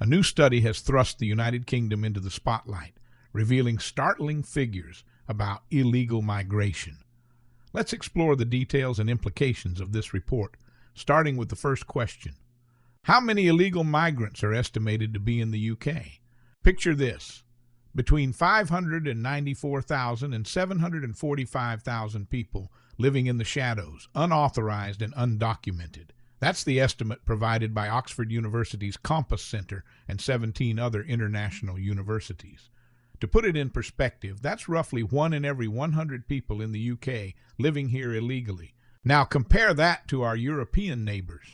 A new study has thrust the United Kingdom into the spotlight, revealing startling figures about illegal migration. Let's explore the details and implications of this report, starting with the first question. How many illegal migrants are estimated to be in the UK? Picture this. Between 594,000 and 745,000 people living in the shadows, unauthorized and undocumented. That's the estimate provided by Oxford University's Compass Center and 17 other international universities. To put it in perspective, that's roughly 1 in every 100 people in the UK living here illegally. Now compare that to our European neighbors.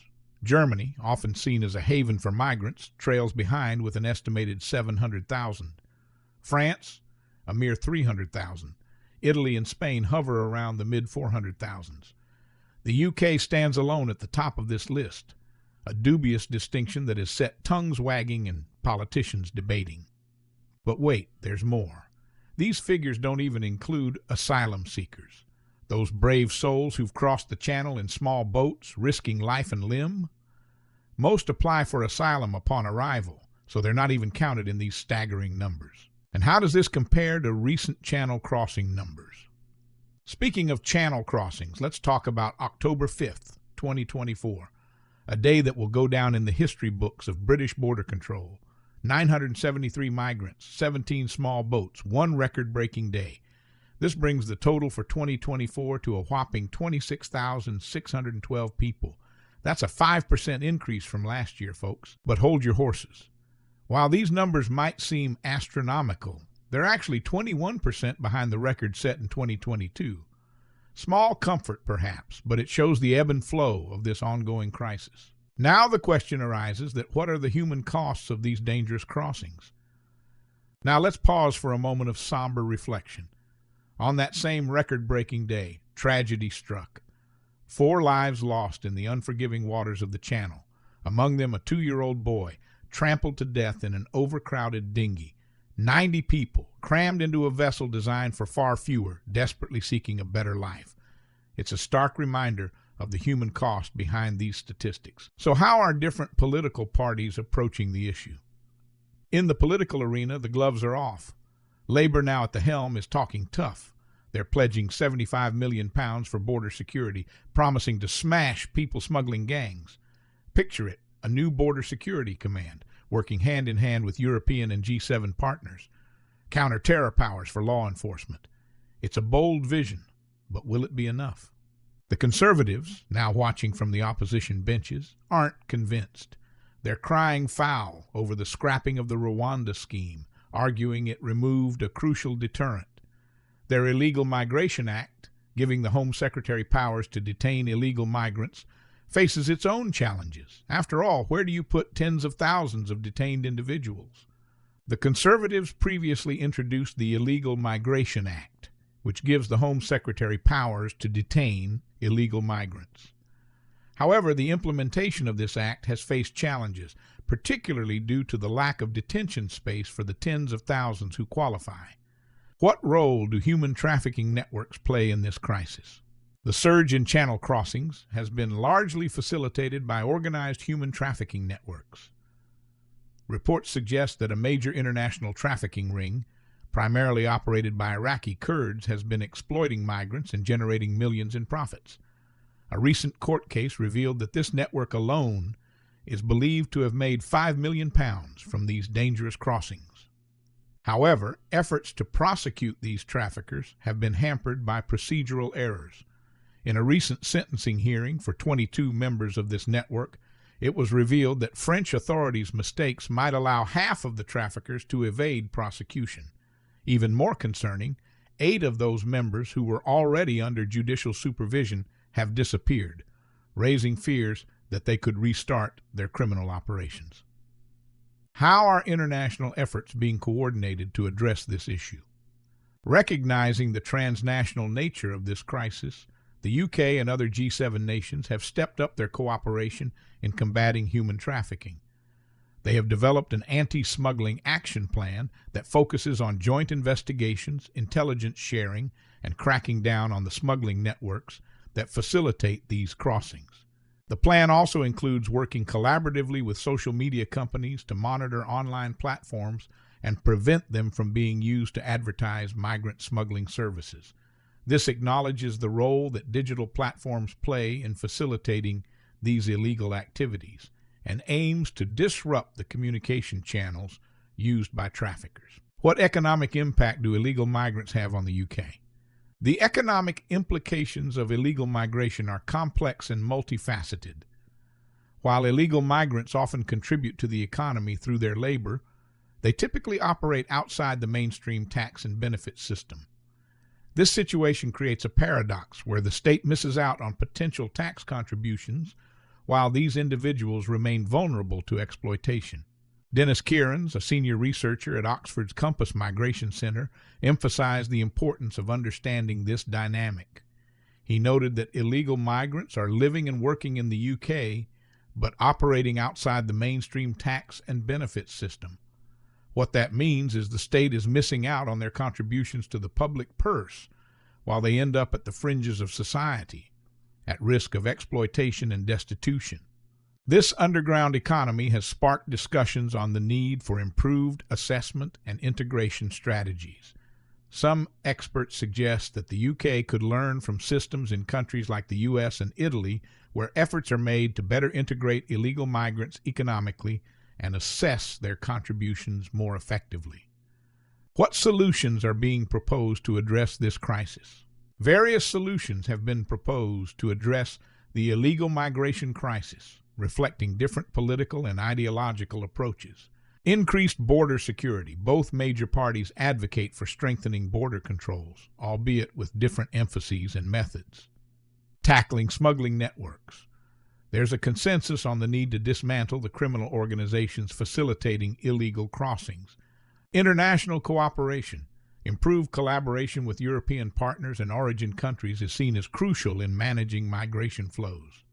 Germany, often seen as a haven for migrants, trails behind with an estimated 700,000. France, a mere 300,000. Italy and Spain hover around the mid-400,000s. The UK stands alone at the top of this list, a dubious distinction that has set tongues wagging and politicians debating. But wait, there's more. These figures don't even include asylum seekers, those brave souls who've crossed the channel in small boats, risking life and limb. Most apply for asylum upon arrival, so they're not even counted in these staggering numbers. And how does this compare to recent channel crossing numbers? Speaking of channel crossings, let's talk about October 5th, 2024, a day that will go down in the history books of British border control. 973 migrants, 17 small boats, one record-breaking day. This brings the total for 2024 to a whopping 26,612 people. That's a 5% increase from last year, folks. But hold your horses. While these numbers might seem astronomical, they're actually 21% behind the record set in 2022. Small comfort, perhaps, but it shows the ebb and flow of this ongoing crisis. Now the question arises that what are the human costs of these dangerous crossings? Now let's pause for a moment of somber reflection. On that same record-breaking day, tragedy struck. 4 lives lost in the unforgiving waters of the Channel, among them a 2-year-old boy, trampled to death in an overcrowded dinghy. 90 people crammed into a vessel designed for far fewer, desperately seeking a better life. It's a stark reminder of the human cost behind these statistics. So how are different political parties approaching the issue? In the political arena, the gloves are off. Labour, now at the helm, is talking tough. They're pledging £75 million for border security, promising to smash people smuggling gangs. Picture it, a new border security command, working hand in hand with European and G7 partners. Counter-terror powers for law enforcement. It's a bold vision, but will it be enough? The Conservatives, now watching from the opposition benches, aren't convinced. They're crying foul over the scrapping of the Rwanda scheme, arguing it removed a crucial deterrent. Their Illegal Migration Act, giving the Home Secretary powers to detain illegal migrants, faces its own challenges. After all, where do you put tens of thousands of detained individuals? The Conservatives previously introduced the Illegal Migration Act, which gives the Home Secretary powers to detain illegal migrants. However, the implementation of this act has faced challenges, particularly due to the lack of detention space for the tens of thousands who qualify. What role do human trafficking networks play in this crisis? The surge in channel crossings has been largely facilitated by organized human trafficking networks. Reports suggest that a major international trafficking ring, primarily operated by Iraqi Kurds, has been exploiting migrants and generating millions in profits. A recent court case revealed that this network alone is believed to have made £5 million from these dangerous crossings. However, efforts to prosecute these traffickers have been hampered by procedural errors. In a recent sentencing hearing for 22 members of this network, it was revealed that French authorities' mistakes might allow half of the traffickers to evade prosecution. Even more concerning, 8 of those members who were already under judicial supervision have disappeared, raising fears that they could restart their criminal operations. How are international efforts being coordinated to address this issue? Recognizing the transnational nature of this crisis, the UK and other G7 nations have stepped up their cooperation in combating human trafficking. They have developed an anti-smuggling action plan that focuses on joint investigations, intelligence sharing, and cracking down on the smuggling networks that facilitate these crossings. The plan also includes working collaboratively with social media companies to monitor online platforms and prevent them from being used to advertise migrant smuggling services. This acknowledges the role that digital platforms play in facilitating these illegal activities and aims to disrupt the communication channels used by traffickers. What economic impact do illegal migrants have on the UK? The economic implications of illegal migration are complex and multifaceted. While illegal migrants often contribute to the economy through their labor, they typically operate outside the mainstream tax and benefits system. This situation creates a paradox where the state misses out on potential tax contributions while these individuals remain vulnerable to exploitation. Dennis Kieran's, a senior researcher at Oxford's Compass Migration Center, emphasized the importance of understanding this dynamic. He noted that illegal migrants are living and working in the UK, but operating outside the mainstream tax and benefits system. What that means is the state is missing out on their contributions to the public purse while they end up at the fringes of society, at risk of exploitation and destitution. This underground economy has sparked discussions on the need for improved assessment and integration strategies. Some experts suggest that the UK could learn from systems in countries like the US and Italy, where efforts are made to better integrate illegal migrants economically and assess their contributions more effectively. What solutions are being proposed to address this crisis? Various solutions have been proposed to address the illegal migration crisis, reflecting different political and ideological approaches. Increased border security. Both major parties advocate for strengthening border controls, albeit with different emphases and methods. Tackling smuggling networks. There's a consensus on the need to dismantle the criminal organizations facilitating illegal crossings. International cooperation. Improved collaboration with European partners and origin countries is seen as crucial in managing migration flows.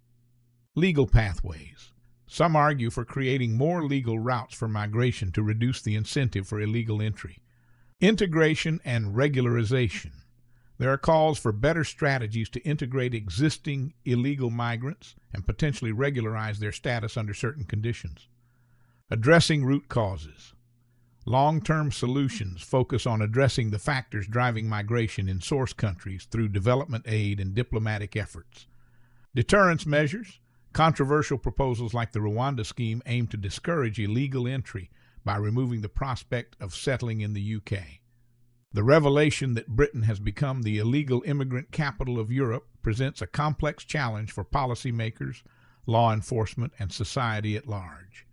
Legal pathways. Some argue for creating more legal routes for migration to reduce the incentive for illegal entry. Integration and regularization. There are calls for better strategies to integrate existing illegal migrants and potentially regularize their status under certain conditions. Addressing root causes. Long-term solutions focus on addressing the factors driving migration in source countries through development aid and diplomatic efforts. Deterrence measures. Controversial proposals like the Rwanda scheme aim to discourage illegal entry by removing the prospect of settling in the UK. The revelation that Britain has become the illegal immigrant capital of Europe presents a complex challenge for policymakers, law enforcement, and society at large.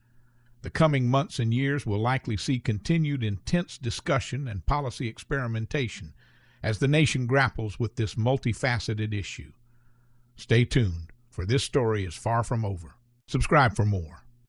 The coming months and years will likely see continued intense discussion and policy experimentation as the nation grapples with this multifaceted issue. Stay tuned, for this story is far from over. Subscribe for more.